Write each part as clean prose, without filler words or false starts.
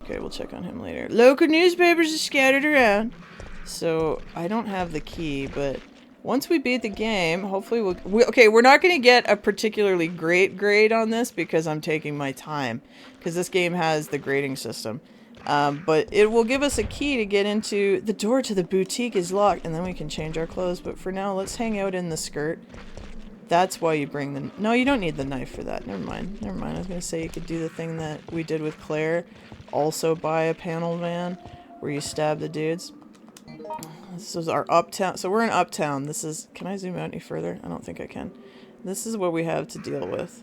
Okay, we'll check on him later. Local newspapers are scattered around. So, I don't have the key, but once we beat the game, hopefully okay, we're not going to get a particularly great grade on this because I'm taking my time. Because this game has the grading system. But it will give us a key to get into... The door to the boutique is locked, and then we can change our clothes. But for now, let's hang out in the skirt. That's why you bring the... No, you don't need the knife for that. Never mind. Never mind. I was going to say you could do the thing that we did with Claire. Also buy a panel van where you stab the dudes. This is our uptown. So we're in uptown. This is... Can I zoom out any further? I don't think I can. This is what we have to deal with.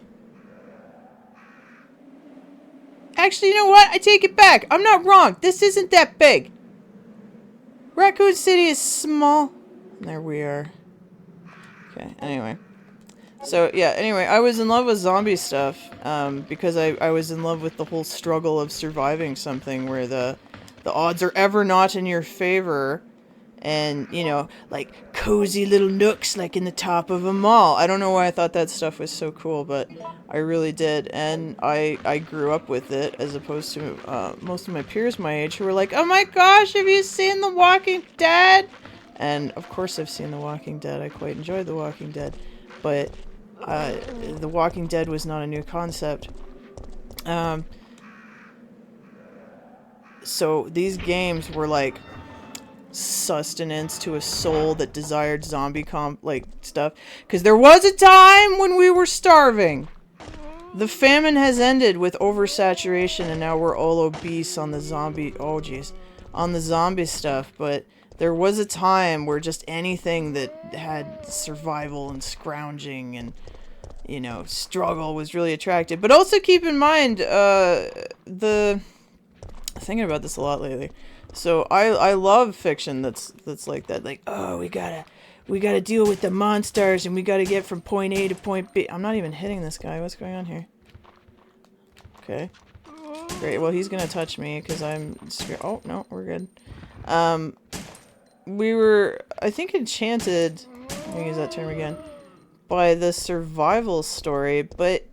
Actually, you know what? I take it back. I'm not wrong. This isn't that big. Raccoon City is small. There we are. Okay, anyway. So, yeah, anyway, I was in love with zombie stuff, because I was in love with the whole struggle of surviving something where the odds are ever not in your favor, and, you know, like, cozy little nooks like in the top of a mall. I don't know why I thought that stuff was so cool, but I really did, and I grew up with it, as opposed to most of my peers my age who were like, oh my gosh, have you seen The Walking Dead? And, of course I've seen The Walking Dead. I quite enjoyed The Walking Dead, but... The Walking Dead was not a new concept. So these games were like sustenance to a soul that desired zombie stuff. Because there was a time when we were starving. The famine has ended with oversaturation, and now we're all obese on the zombie... Oh, jeez. On the zombie stuff, but... There was a time where just anything that had survival and scrounging and, you know, struggle was really attractive. But also keep in mind, I'm thinking about this a lot lately. So I love fiction that's like that. Like, oh, we gotta deal with the monsters and we gotta get from point A to point B. I'm not even hitting this guy. What's going on here? Okay. Great. Well, he's gonna touch me because I'm... Oh, no, we're good. We were, I think, enchanted, let me use that term again, by the survival story, but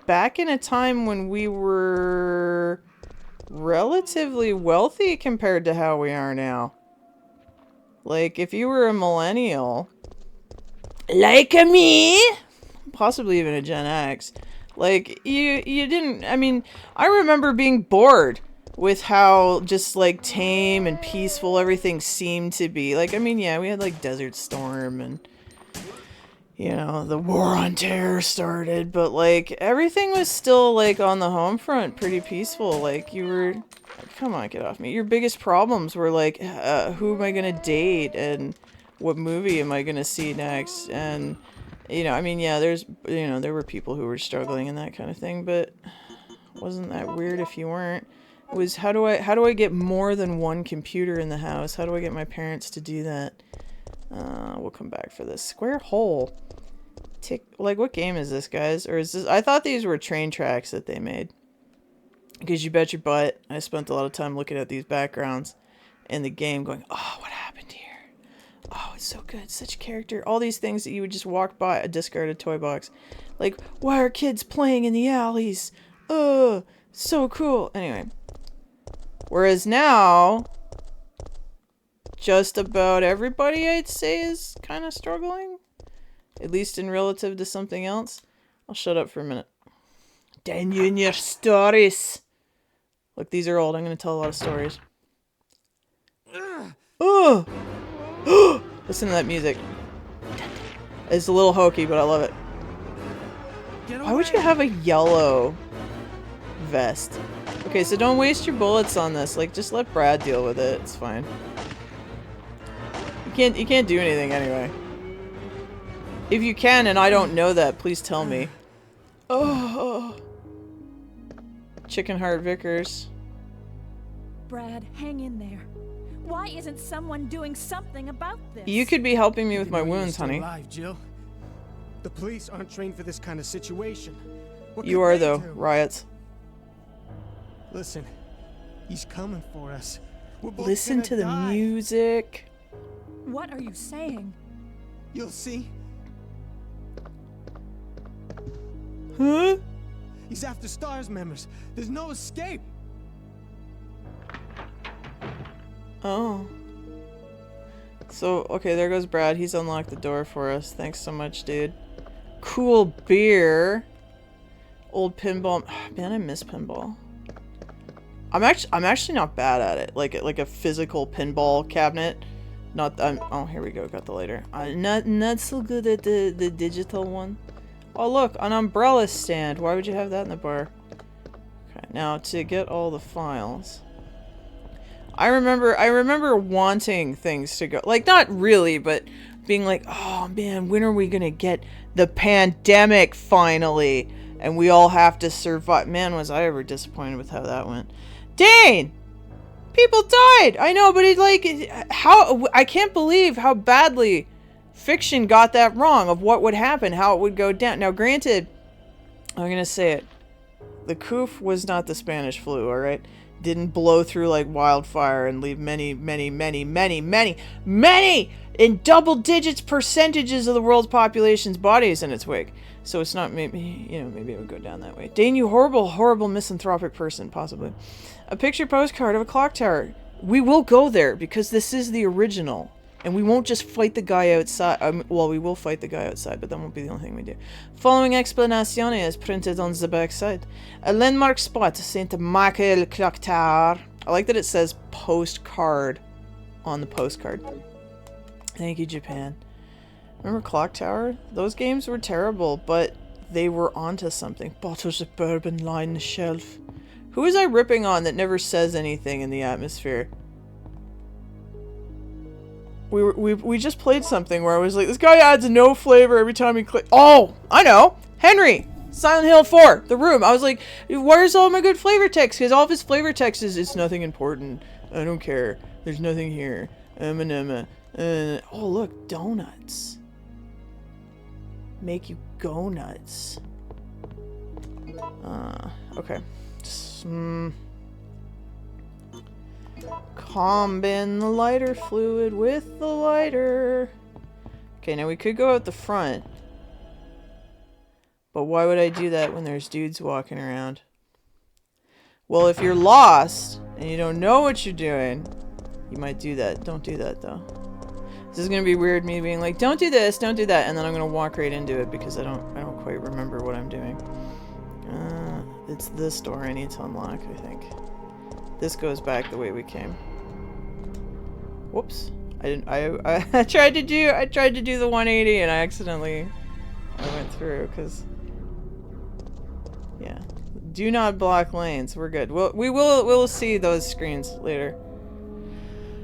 back in a time when we were relatively wealthy compared to how we are now. Like, if you were a millennial, like me, possibly even a Gen X, like, you didn't, I mean, I remember being bored with how just like tame and peaceful everything seemed to be. Like, I mean, yeah, we had like Desert Storm and, you know, the War on Terror started, but like everything was still like on the home front pretty peaceful. Like, you were, come on, get off me. Your biggest problems were like, who am I gonna date and what movie am I gonna see next? And, you know, I mean, yeah, there's, you know, there were people who were struggling and that kind of thing, but wasn't that weird if you weren't? Was how do I get more than one computer in the house? How do I get my parents to do that? We'll come back for this. Square hole. Like, what game is this, guys? Or is this... I thought these were train tracks that they made. Because you bet your butt, I spent a lot of time looking at these backgrounds in the game going, oh, what happened here? Oh, it's so good. Such character. All these things that you would just walk by a discarded toy box. Like, why are kids playing in the alleys? Oh, so cool. Anyway. Whereas now, just about everybody, I'd say, is kind of struggling. At least in relative to something else. I'll shut up for a minute. Dane in your stories. Look, these are old. I'm going to tell a lot of stories. Oh! Listen to that music. It's a little hokey, but I love it. Why would you have a yellow vest? Okay, so don't waste your bullets on this. Like, just let Brad deal with it. It's fine. You can't do anything anyway. If you can and I don't know that, please tell me. Oh. Chickenheart Vickers. Brad, hang in there. Why isn't someone doing something about this? You could be helping me with my wounds, honey. Alive, Jill. The police aren't trained for this kind of situation. You are, though. Riots. Listen, he's coming for us. Listen to the music. What are you saying? You'll see. Huh? He's after STARS members. There's no escape. Oh. So, okay, there goes Brad. He's unlocked the door for us. Thanks so much, dude. Cool beer. Old pinball. Man, I miss pinball. I'm actually not bad at it. Like a physical pinball cabinet. Not oh, here we go. Got the lighter. Not so good at the digital one. Oh, look, an umbrella stand. Why would you have that in the bar? Okay, now to get all the files. I remember wanting things to go, like, not really, but being like, oh man, when are we gonna get the pandemic finally? And we all have to survive. Man, was I ever disappointed with how that went. Dane! People died! I know, but it, like, how, I can't believe how badly fiction got that wrong of what would happen, how it would go down. Now, granted, I'm gonna say it. The coof was not the Spanish flu, alright? Didn't blow through like wildfire and leave many in double digits percentages of the world's population's bodies in its wake. So it's not, maybe, you know, maybe it would go down that way. Dane, you horrible misanthropic person, possibly. A picture postcard of a clock tower. We will go there because this is the original. And we won't just fight the guy outside. Well, we will fight the guy outside, but that won't be the only thing we do. Following explanation is printed on the back side. A landmark spot, St. Michael Clock Tower. I like that it says postcard on the postcard. Thank you, Japan. Remember Clock Tower? Those games were terrible, but they were onto something. Bottles of bourbon line the shelf. Who is I ripping on that never says anything in the atmosphere? We just played something where I was like, this guy adds no flavor every time he click. Oh, I know. Henry. Silent Hill 4. The Room. I was like, where's all my good flavor text? Because all of his flavor text is, it's nothing important. I don't care. There's nothing here. Oh, look. Donuts. Make you go nuts. Okay. Combine the lighter fluid with the lighter. Okay, now we could go out the front. But why would I do that when there's dudes walking around? Well, if you're lost and you don't know what you're doing, you might do that. Don't do that, though. This is gonna be weird, me being like, don't do this, don't do that, and then I'm gonna walk right into it because I don't quite remember what I'm doing. It's this door I need to unlock, I think. This goes back the way we came. Whoops. I tried to do the 180 and I went through because, yeah. Do not block lanes. We're good. We'll see those screens later.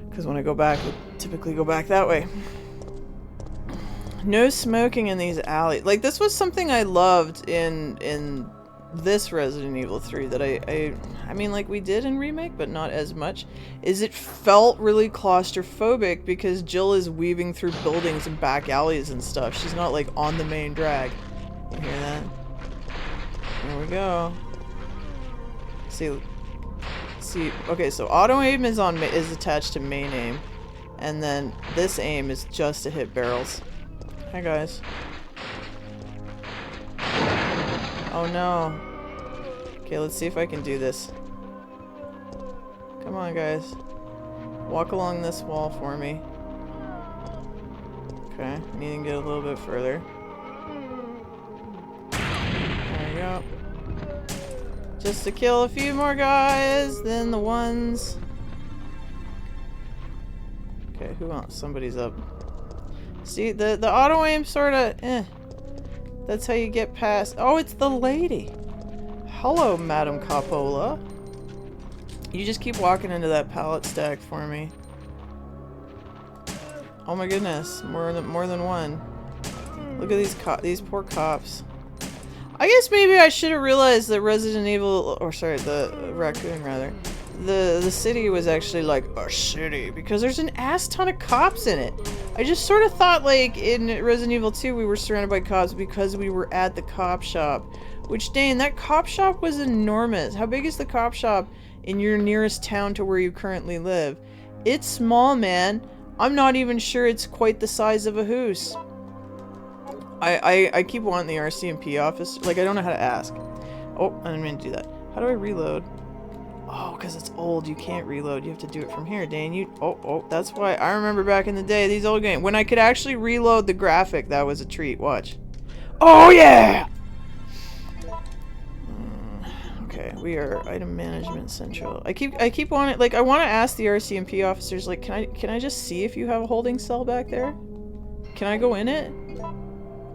Because when I go back, I typically go back that way. No smoking in these alleys. Like, this was something I loved in this Resident Evil 3 that I mean, like we did in Remake, but not as much, is it felt really claustrophobic because Jill is weaving through buildings and back alleys and stuff. She's not, like, on the main drag. You hear that? There we go. See, okay, so auto aim is attached to main aim, and then this aim is just to hit barrels. Hi, guys. Oh no. Okay, let's see if I can do this. Come on, guys. Walk along this wall for me. Okay, I need to get a little bit further. There we go. Just to kill a few more guys than the ones. Okay, who else? Somebody's up. See, the auto aim sorta, That's how you get past. Oh, it's the lady. Hello, Madam Coppola. You just keep walking into that pallet stack for me. Oh my goodness, more than one. Look at these poor cops. I guess maybe I should have realized that Resident Evil, or sorry, the Raccoon rather, the city was actually like a city because there's an ass ton of cops in it. I just sort of thought, like, in Resident Evil 2 we were surrounded by cops because we were at the cop shop. Which, Dane, that cop shop was enormous. How big is the cop shop in your nearest town to where you currently live? It's small, man. I'm not even sure it's quite the size of a house. I keep wanting the RCMP office. Like, I don't know how to ask. Oh, I didn't mean to do that. How do I reload? Oh, because it's old. You can't reload. You have to do it from here, Dane. Oh, that's why. I remember back in the day, these old games. When I could actually reload the graphic, that was a treat. Watch. Oh, yeah! Okay, we are item management central. I keep wanting, like, I want to ask the RCMP officers, like, can I just see if you have a holding cell back there? Can I go in it?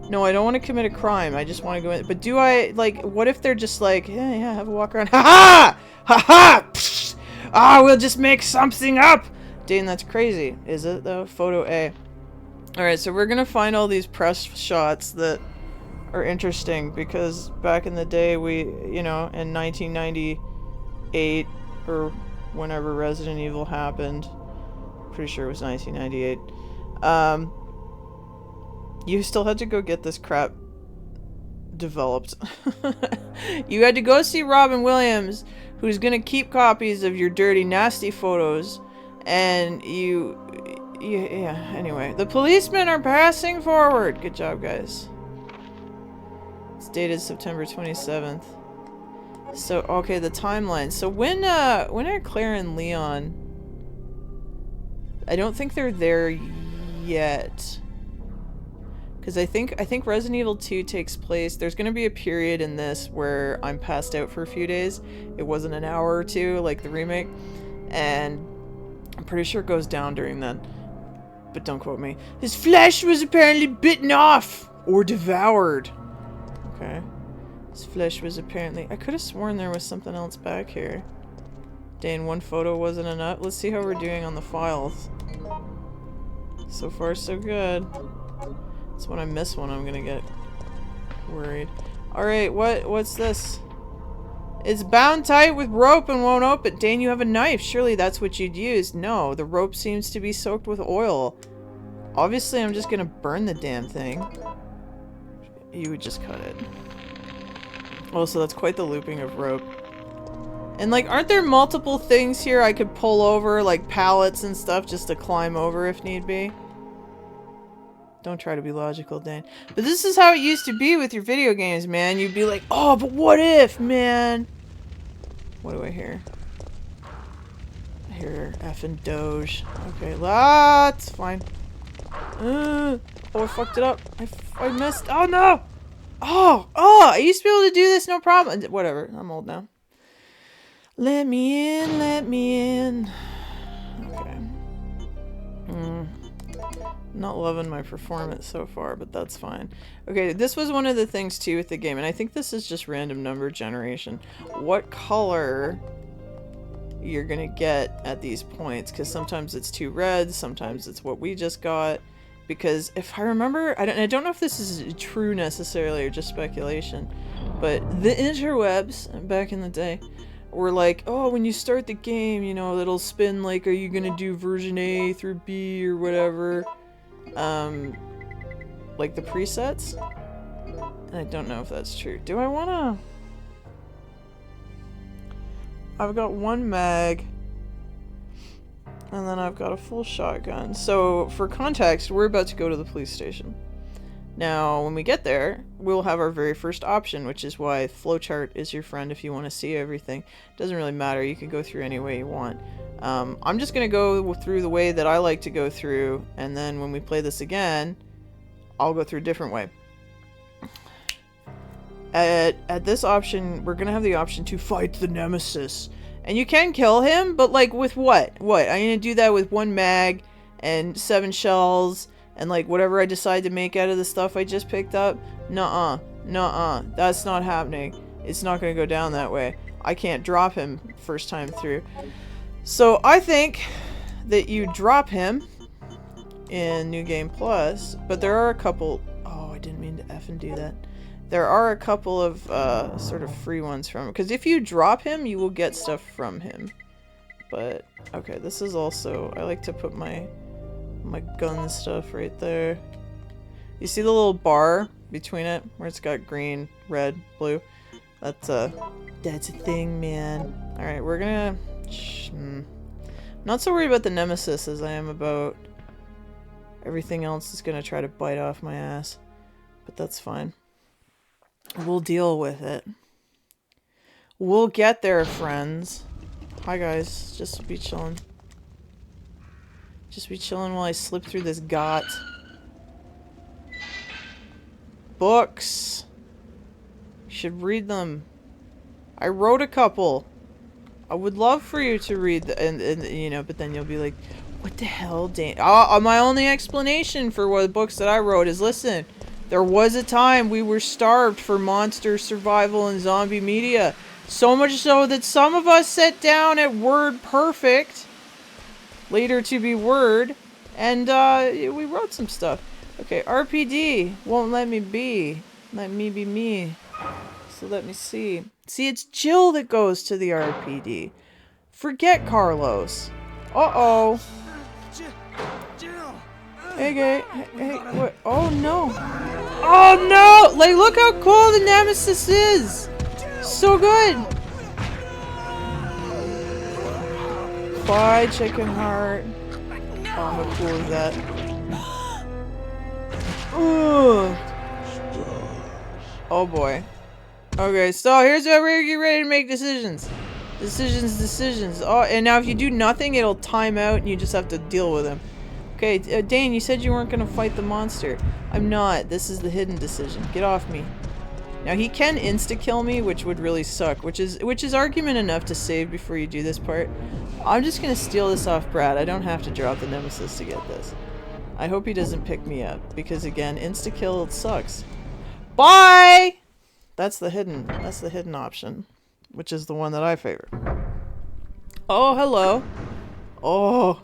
No, I don't want to commit a crime. I just want to go in. But do I, like, what if they're just like, yeah, have a walk around. Ha-ha! Ha-ha! Psh! Ah, we'll just make something up! Dane, that's crazy. Is it, though? Photo A. Alright, so we're gonna find all these press shots that are interesting, because back in the day, we, you know, in 1998, or whenever Resident Evil happened, pretty sure it was 1998, you still had to go get this crap developed. You had to go see Robin Williams, who's gonna keep copies of your dirty, nasty photos, and yeah, anyway. The policemen are passing forward! Good job, guys. It's dated September 27th. So, okay, the timeline. So when are Claire and Leon? I don't think they're there yet. Because I think Resident Evil 2 takes place. There's going to be a period in this where I'm passed out for a few days. It wasn't an hour or two like the remake. And I'm pretty sure it goes down during that. But don't quote me. His flesh was apparently bitten off! Or devoured. Okay. His flesh was apparently... I could have sworn there was something else back here. Dane, one photo wasn't enough. Let's see how we're doing on the files. So far, so good. So when I miss one, I'm gonna get worried. Alright, what's this? It's bound tight with rope and won't open. Dane, you have a knife. Surely that's what you'd use. No, the rope seems to be soaked with oil. Obviously, I'm just gonna burn the damn thing. You would just cut it. Oh, so that's quite the looping of rope. And, like, aren't there multiple things here I could pull over, like pallets and stuff, just to climb over if need be? Don't try to be logical, Dane. But this is how it used to be with your video games, man. You'd be like, oh, but what if, man? What do I hear? I hear effing Doge. Okay, that's fine. Oh, I fucked it up. I missed. Oh, no! Oh, I used to be able to do this, no problem. Whatever, I'm old now. Let me in, let me in. Okay. Not loving my performance so far, but that's fine. Okay, this was one of the things too with the game, and I think this is just random number generation. What color you're gonna get at these points, because sometimes it's two reds, sometimes it's what we just got. Because if I remember, I don't know if this is true necessarily or just speculation, but the interwebs back in the day were like, oh, when you start the game, you know, it'll spin like, are you gonna do version A through B or whatever, like the presets. And I don't know if that's true. Do I wanna? I've got one mag. And then I've got a full shotgun. So, for context, we're about to go to the police station. Now, when we get there, we'll have our very first option, which is why flowchart is your friend if you want to see everything. Doesn't really matter, you can go through any way you want. I'm just going to go through the way that I like to go through, and then when we play this again, I'll go through a different way. At this option, we're going to have the option to fight the Nemesis. And you can kill him, but like with what? What? I'm gonna do that with one mag and 7 shells and like whatever I decide to make out of the stuff I just picked up? Nuh-uh. Nuh-uh. That's not happening. It's not gonna go down that way. I can't drop him first time through. So I think that you drop him in New Game Plus, but there are a couple... Oh, I didn't mean to effing do that. There are a couple of sort of free ones from him. Because if you drop him, you will get stuff from him. But, okay, this is also... I like to put my gun stuff right there. You see the little bar between it? Where it's got green, red, blue? That's a thing, man. Alright, we're gonna... I'm not so worried about the Nemesis as I am about everything else that's gonna try to bite off my ass. But that's fine. We'll deal with it. We'll get there, friends. Hi, guys. Just be chilling. Just be chilling while I slip through this got. Books. You should read them. I wrote a couple. I would love for you to read and you know, but then you'll be like, what the hell, Dane? My only explanation for what the books that I wrote is, listen, there was a time we were starved for monster survival and zombie media. So much so that some of us sat down at Word Perfect, later to be Word, and we wrote some stuff. Okay, RPD won't let me be. Let me be me. So let me see. See, it's Jill that goes to the RPD. Forget Carlos. Uh-oh. Jill. Hey, what? Oh, no. Oh, no! Like, look how cool the Nemesis is! So good! Bye, Chickenheart. Oh, how cool is that? Ooh. Oh, boy. Okay, so here's where we get ready to make decisions. Decisions. Oh, and now if you do nothing, it'll time out and you just have to deal with him. Okay, Dane, you said you weren't going to fight the monster. I'm not. This is the hidden decision. Get off me. Now, he can insta-kill me, which would really suck, which is argument enough to save before you do this part. I'm just going to steal this off Brad. I don't have to drop the Nemesis to get this. I hope he doesn't pick me up, because again, insta-kill sucks. Bye! That's the hidden option, which is the one that I favor. Oh, hello. Oh.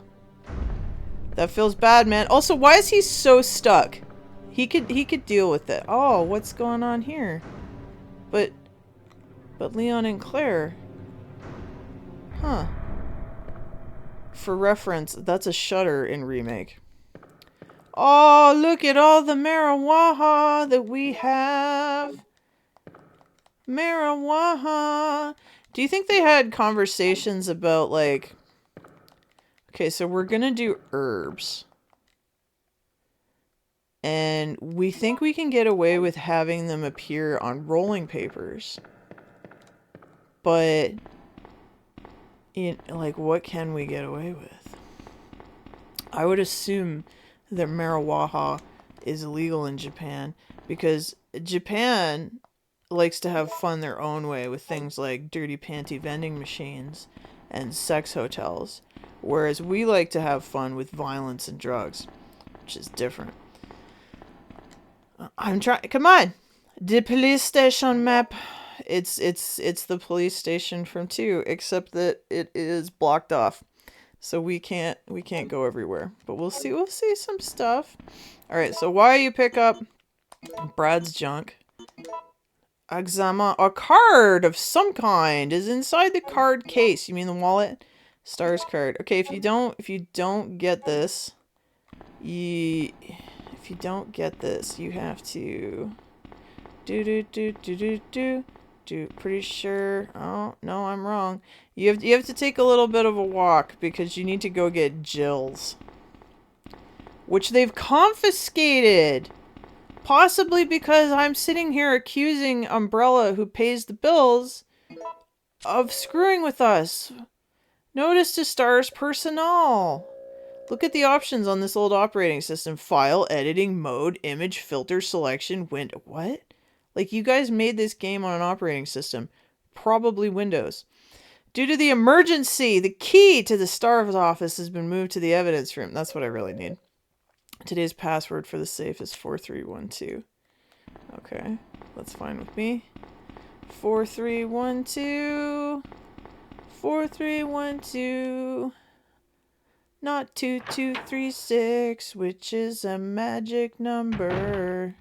That feels bad, man. Also, why is he so stuck? He could deal with it. Oh, what's going on here? But Leon and Claire. Huh. For reference, that's a Shudder in Remake. Oh, look at all the marijuana that we have. Marijuana. Do you think they had conversations about, like... Okay, so we're gonna do herbs. And we think we can get away with having them appear on rolling papers. But... like, what can we get away with? I would assume that marijuana is illegal in Japan. Because Japan likes to have fun their own way with things like dirty panty vending machines and sex hotels. Whereas we like to have fun with violence and drugs. Which is different. I'm trying. Come on! The police station map. It's the police station from 2, except that it is blocked off. So we can't go everywhere. But we'll see some stuff. Alright, so why you pick up Brad's junk? Exama, a card of some kind is inside the card case. You mean the wallet? Stars card. Okay, if you don't get this, you have to do pretty sure. Oh, no, I'm wrong. You have to take a little bit of a walk because you need to go get Jill's, which they've confiscated. Possibly because I'm sitting here accusing Umbrella, who pays the bills, of screwing with us. Notice to Stars personnel. Look at the options on this old operating system. File, editing, mode, image, filter, selection, window. What? Like, you guys made this game on an operating system. Probably Windows. Due to the emergency, the key to the Stars office has been moved to the evidence room. That's what I really need. Today's password for the safe is 4312. Okay, that's fine with me. 4312. 4312. Not 2236, which is a magic number.